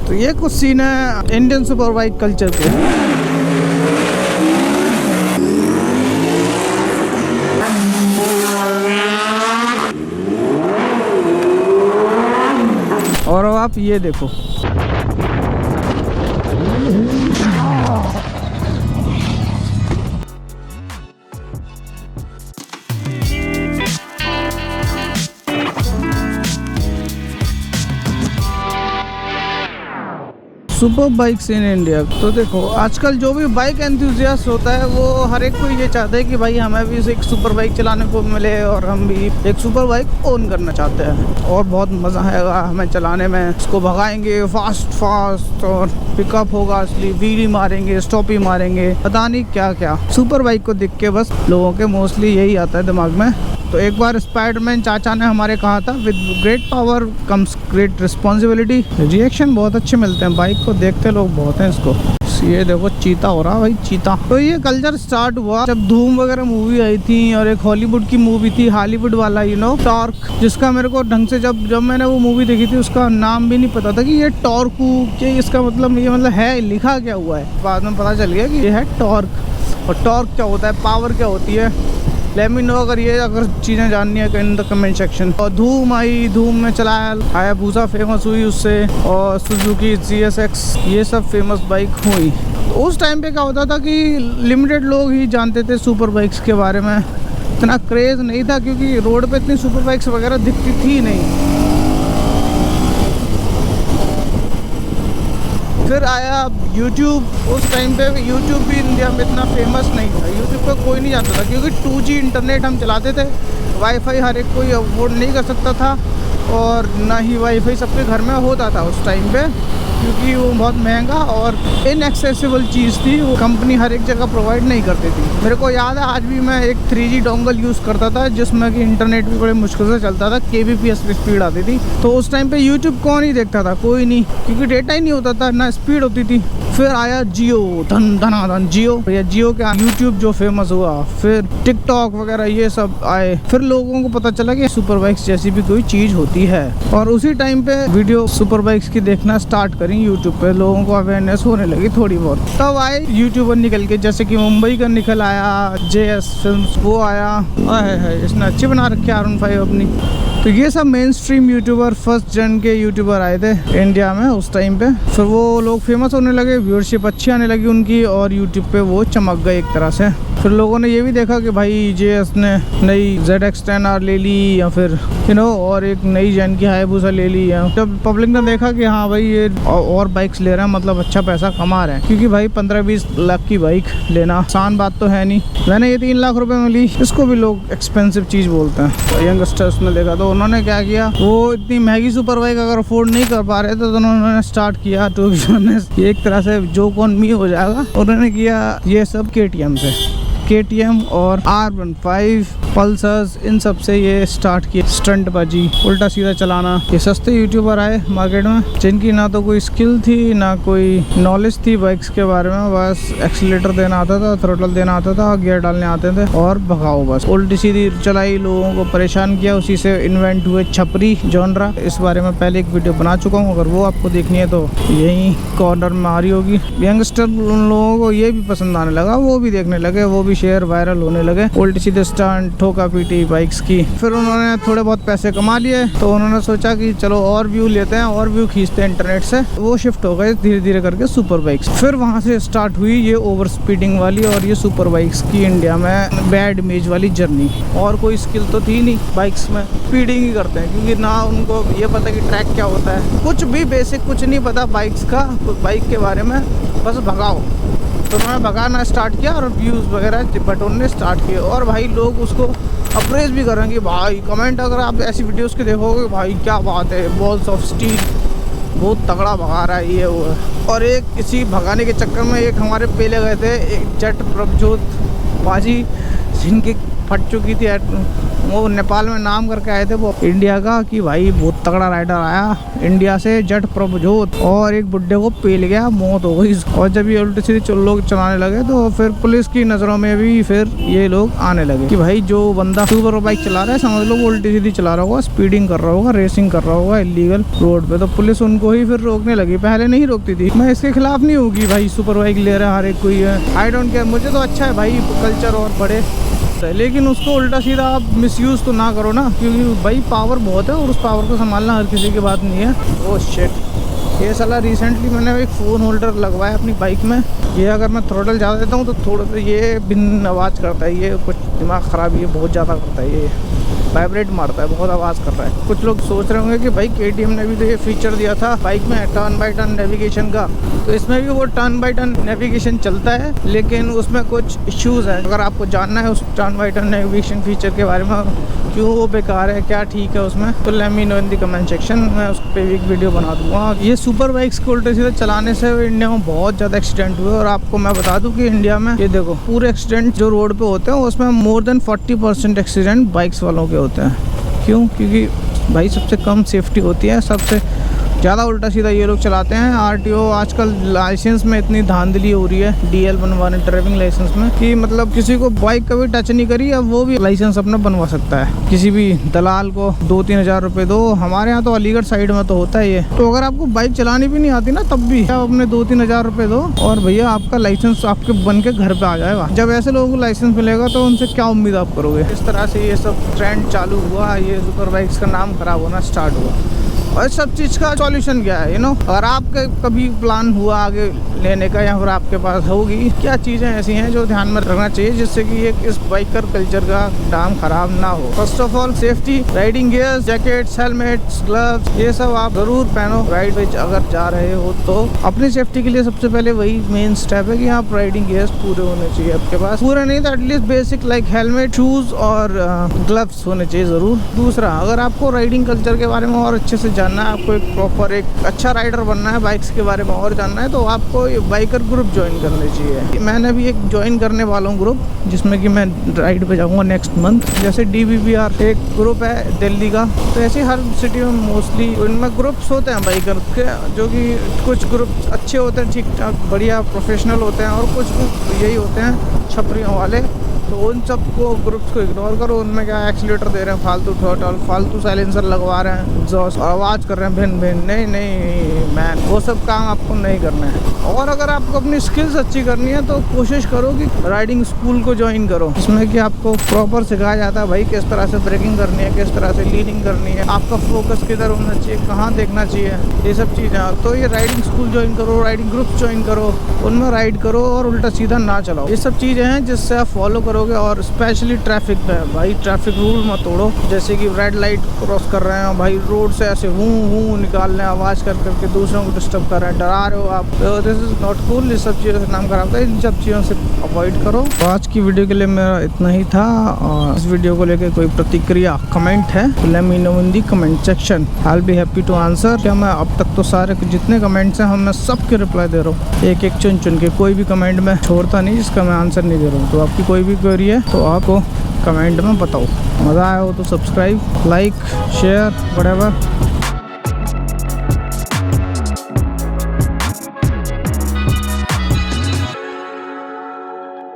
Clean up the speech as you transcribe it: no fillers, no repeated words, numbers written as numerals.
तो ये कुछ सीन है इंडियन सुपर बाइक कल्चर के। और अब आप ये देखो, सुपर बाइक्स इन इंडिया। तो देखो आजकल जो भी बाइक एंथुसियास्ट होता है वो हर एक को ये चाहता है कि भाई हमें भी एक सुपर बाइक चलाने को मिले और हम भी एक सुपर बाइक ओन करना चाहते हैं और बहुत मज़ा आएगा हमें चलाने में। इसको भगाएंगे फास्ट और पिकअप होगा असली, व्हीली मारेंगे, स्टॉप ही मारेंगे, पता नहीं क्या क्या। सुपर बाइक को देख के बस लोगों के मोस्टली यही आता है दिमाग में। तो एक बार स्पाइडरमैन चाचा ने हमारे कहा था with great power comes great responsibility. Reaction बहुत अच्छे मिलते हैं, बाइक को देखते लोग बहुत हैं इसको। ये देखो चीता हो रहा भाई, चीता। तो ये कल्चर स्टार्ट हुआ जब धूम वगैरह मूवी आई थी और एक हॉलीवुड की मूवी थी, हॉलीवुड वाला टॉर्क, जिसका मेरे को ढंग से जब मैंने वो मूवी देखी थी उसका नाम भी नहीं पता था कि ये टॉर्कू कि इसका मतलब ये मतलब है, लिखा क्या हुआ है। बाद में पता चल गया कि ये है टॉर्क। और टॉर्क क्या होता है, पावर क्या होती है, लेट मी नो अगर चीज़ें जाननी है इन द कमेंट सेक्शन। और धूम आई, धूम में चलाया, हायाबुसा फेमस हुई उससे, और सुजुकी GSX, ये सब फेमस बाइक हुई। तो उस टाइम पे क्या होता था कि लिमिटेड लोग ही जानते थे सुपर बाइक्स के बारे में, इतना क्रेज़ नहीं था क्योंकि रोड पे इतनी सुपर बाइक्स वगैरह दिखती थी नहीं। फिर आया YouTube। उस टाइम पे YouTube भी इंडिया में इतना फेमस नहीं था, YouTube पे कोई नहीं जानता था क्योंकि 2G इंटरनेट हम चलाते थे, वाईफाई हर एक कोई अफोर्ड नहीं कर सकता था और ना ही वाईफाई सबके घर में होता था उस टाइम पे, क्योंकि वो बहुत महंगा और इनएक्सेसिबल चीज़ थी, वो कंपनी हर एक जगह प्रोवाइड नहीं करती थी। मेरे को याद है आज भी मैं एक 3G डोंगल यूज़ करता था जिसमें कि इंटरनेट भी बड़े मुश्किल से चलता था, kbps की स्पीड आती थी। तो उस टाइम पे यूट्यूब कौन ही देखता था, कोई नहीं, क्योंकि डेटा ही नहीं होता था, ना स्पीड होती थी। फिर आया जियो, धन जियो, या जियो का यूट्यूब जो फेमस हुआ, फिर टिकटॉक वगैरह ये सब आए। फिर लोगों को पता चला कि सुपर बाइक्स जैसी भी कोई चीज़ होती है और उसी टाइम पे वीडियो सुपर बाइक्स की देखना स्टार्ट करी यूट्यूब पे, लोगों को अवेयरनेस होने लगी थोड़ी बहुत। तब आए यूट्यूबर निकल के, जैसे कि मुंबई का निकल आया JS फिल्म्स, वो आया, इसने अच्छी बना रखी है R15 अपनी। तो ये सब मेन स्ट्रीम यूट्यूबर, फर्स्ट जन के यूट्यूबर आए थे इंडिया में उस टाइम पे। फिर वो लोग फेमस होने लगे, व्यूअरशिप अच्छी आने लगी उनकी और यूट्यूब पे वो चमक गए एक तरह से। फिर लोगों ने ये भी देखा कि भाई JS ने नई ZX10R ले ली या फिर और एक नई जेन की हायाबुसा ले ली। जब पब्लिक ने देखा कि हाँ भाई ये और बाइक्स ले रहे हैं, मतलब अच्छा पैसा कमा रहे हैं, क्योंकि भाई 15-20 लाख की बाइक लेना आसान बात तो है नहीं। मैंने ये 3 लाख रुपए में ली, इसको भी लोग एक्सपेंसिव चीज़ बोलते हैं। तो यंगस्टर्स ने देखा तो उन्होंने क्या किया, वो इतनी महंगी सुपर बाइक अगर अफोर्ड नहीं कर पा रहे थे तो उन्होंने स्टार्ट किया टू बी ऑनेस्ट, ये एक तरह से जोक ऑन मी हो जाएगा। उन्होंने किया ये सब KTM से, KTM और R15 पल्सर्स, इन सब से ये स्टार्ट किया स्टंट बाजी, उल्टा सीधा चलाना। ये सस्ते यूट्यूबर आए मार्केट में जिनकी ना तो कोई स्किल थी ना कोई नॉलेज थी बाइक्स के बारे में, बस एक्सीलेटर देना आता था, थ्रोटल देना आता था, गियर डालने आते थे और भगाओ बस, उल्टी सीधी चलाई, लोगों को परेशान किया। उसी से इन्वेंट हुए छपरी जॉनरा। इस बारे में पहले एक वीडियो बना चुका हूँ, अगर वो आपको देखनी है तो यही कॉर्नर में आ रही होगी। यंगस्टर उन लोगों को ये भी पसंद आने लगा, वो भी देखने लगे, वो भी शेयर वायरल होने लगे, उल्टी सीधे स्टंट ठोका पीटी बाइक्स की। फिर उन्होंने थोड़े बहुत पैसे कमा लिए तो उन्होंने सोचा कि चलो और व्यू लेते हैं, और व्यू खींचते हैं इंटरनेट से। वो शिफ्ट हो गए धीरे धीरे करके सुपर बाइक्स। फिर वहाँ से स्टार्ट हुई ये ओवर स्पीडिंग वाली और ये सुपर बाइक्स की इंडिया में बैड इमेज वाली जर्नी। और कोई स्किल तो थी नहीं बाइक्स में, स्पीडिंग ही करते हैं क्योंकि ना उनको ये पता कि ट्रैक क्या होता है, कुछ भी बेसिक कुछ नहीं पता बाइक्स का, बाइक के बारे में, बस भगाओ। तो उन्होंने भगाना स्टार्ट किया और व्यूज़ वगैरह बटोरने स्टार्ट किए। और भाई लोग उसको अप्रेज भी करेंगे भाई, कमेंट अगर आप ऐसी वीडियोस के देखोगे, भाई क्या बात है, बॉल्स ऑफ स्टील, बहुत तगड़ा भगा रहा है ये वो है। और एक इसी भगाने के चक्कर में एक हमारे पेले गए थे, एक जट प्रभजोत बाजी, जिनके फट चुकी थी। वो नेपाल में नाम करके आए थे वो इंडिया का कि भाई बहुत तगड़ा राइडर आया इंडिया से, जट प्रभजोत, और एक बुड्ढे को पेल गया, मौत हो गई। और जब ये उल्टी सीधी लोग चलाने लगे तो फिर पुलिस की नज़रों में भी फिर ये लोग आने लगे कि भाई जो बंदा सुपर बाइक चला रहा है समझ लो वो उल्टी सीधी चला रहा होगा, स्पीडिंग कर रहा होगा, रेसिंग कर रहा होगा इलीगल रोड पे, तो पुलिस उनको ही फिर रोकने लगी। पहले नहीं रोकती थी। मैं इसके खिलाफ नहीं होगी भाई, सुपर बाइक ले रहा है हर एक कोई है, आई डोंट केयर, मुझे तो अच्छा है भाई कल्चर और बड़े, लेकिन उसको उल्टा सीधा आप मिसयूज़ तो ना करो ना, क्योंकि भाई पावर बहुत है और उस पावर को संभालना हर किसी की बात नहीं है। ओह शिट, ये साला रिसेंटली मैंने एक फ़ोन होल्डर लगवाया अपनी बाइक में, ये अगर मैं थ्रोटल ज़्यादा देता हूँ तो थोड़ा सा ये बिन आवाज़ करता है, ये कुछ दिमाग ख़राब, ये बहुत ज़्यादा करता है, ये वाइब्रेट मारता है, बहुत आवाज़ कर रहा है। कुछ लोग सोच रहे होंगे कि भाई KTM ने भी तो ये फीचर दिया था बाइक में टर्न बाई टर्न नेविगेशन का, तो इसमें भी वो टर्न बाई टर्न नेविगेशन चलता है, लेकिन उसमें कुछ इश्यूज़ है। अगर आपको जानना है उस turn by turn navigation feature के बारे में, क्यों वो बेकार है, क्या ठीक है उसमें, तो let me know in the comment section, मैं उस पर भी एक वीडियो बना दूँगा। ये सुपर बाइक्स को उल्टे सीधे चलाने से इंडिया में बहुत ज़्यादा एक्सीडेंट हुए, और आपको मैं बता दूँ कि इंडिया में ये देखो पूरे एक्सीडेंट जो रोड पे होते हैं उसमें मोर देन 40% एक्सीडेंट बाइक्स वालों के होते हैं। क्यों? क्योंकि भाई सबसे कम सेफ्टी होती है, सबसे ज़्यादा उल्टा सीधा ये लोग चलाते हैं। RTO आजकल लाइसेंस में इतनी धांधली हो रही है, DL बनवाने ड्राइविंग लाइसेंस में, कि मतलब किसी को बाइक कभी टच नहीं करी अब वो भी लाइसेंस अपना बनवा सकता है। किसी भी दलाल को 2-3 हज़ार रुपये दो, हमारे यहाँ तो अलीगढ़ साइड में तो होता है ये। तो अगर आपको बाइक चलानी भी नहीं आती ना तब भी आप अपने 2-3 हज़ार रुपये दो और भैया आपका लाइसेंस आपके बन के घर पर आ जाएगा। जब ऐसे लोगों को लाइसेंस मिलेगा तो उनसे क्या उम्मीद आप करोगे। इस तरह से ये सब ट्रेंड चालू हुआ, ये सुपर बाइक्स का नाम खराब होना स्टार्ट हुआ। और सब चीज़ का सॉल्यूशन क्या है, अगर आपके कभी प्लान हुआ आगे लेने का या फिर आपके पास होगी, क्या चीज़ें ऐसी हैं जो ध्यान में रखना चाहिए जिससे कि ये इस बाइकर कल्चर का नाम खराब ना हो। First of all safety, riding gears, jackets, helmets, gloves, ये सब आप ज़रूर पहनो। राइड पे अगर जा रहे हो तो अपनी सेफ्टी के लिए सबसे पहले वही मेन स्टेप है कि आप राइडिंग गियर्स पूरे होने चाहिए आपके पास, पूरे नहीं तो at least basic like helmet, shoes और ग्लव्स होने चाहिए ज़रूर। दूसरा, अगर आपको राइडिंग कल्चर के बारे में और अच्छे से जानना है, आपको एक प्रॉपर एक अच्छा राइडर बनना है, बाइक्स के बारे में और जानना है, तो आपको ये बाइकर ग्रुप ज्वाइन करने चाहिए। मैंने भी एक ज्वाइन करने वाला हूँ ग्रुप, जिसमें कि मैं राइड पे जाऊँगा नेक्स्ट मंथ। जैसे DBBR एक ग्रुप है दिल्ली का, तो ऐसे हर सिटी में मोस्टली इनमें ग्रुप्स होते हैं बाइकर के, जो कि कुछ ग्रुप अच्छे होते हैं, ठीक ठाक बढ़िया प्रोफेशनल होते हैं, और कुछ ग्रुप यही होते हैं छपरियों वाले। तो उन सबको ग्रुप्स को इग्नोर करो। उनमें क्या एक्सीलेटर दे रहे हैं फालतू, थ्रॉटल फालतू, साइलेंसर लगवा रहे हैं, एग्जॉस्ट और आवाज़ कर रहे हैं भिन भिन। नहीं मैन, वो सब काम आपको नहीं करना है। और अगर आपको अपनी स्किल्स अच्छी करनी है तो कोशिश करो कि राइडिंग स्कूल को ज्वाइन करो, जिसमें कि आपको प्रॉपर सिखाया जाता है भाई किस तरह से ब्रेकिंग करनी है, किस तरह से लीनिंग करनी है, आपका फोकस किधर होना चाहिए, कहाँ देखना चाहिए, ये सब चीज़ें। तो ये राइडिंग स्कूल ज्वाइन करो, राइडिंग ग्रुप ज्वाइन करो, उनमें राइड करो और उल्टा सीधा ना चलाओ। ये सब चीज़ें हैं जिससे आप फॉलो करोगे। और स्पेशली ट्रैफिक पे भाई, ट्रैफिक रूल मत तोड़ो। जैसे कि रेड लाइट क्रॉस कर रहे हैं भाई, रोड से ऐसे हूँ निकाल रहे हैं, आवाज़ कर करके दूसरों को डिस्टर्ब कर रहे हैं, डरा रहे हो आप, तो दिस इज़ नॉट कूल। इस सब चीज़ों से नाम खराब होता है, इन सब चीज़ों से अवॉइड करो। तो आज की वीडियो के लिए मेरा इतना ही था। और इस वीडियो को लेकर कोई प्रतिक्रिया कमेंट है तो let me know in the comment section, I will be happy to answer. क्या मैं अब तक तो सारे जितने कमेंट्स हैं मैं सबके रिप्लाई दे रहा हूँ, एक एक चुन चुन के, कोई भी कमेंट में छोड़ता नहीं जिसका मैं आंसर नहीं दे रहा हूँ। तो आपकी कोई भी क्वेरी है तो आपको कमेंट में बताओ। मज़ा आया हो तो सब्सक्राइब, लाइक, शेयर, व्हाटएवर।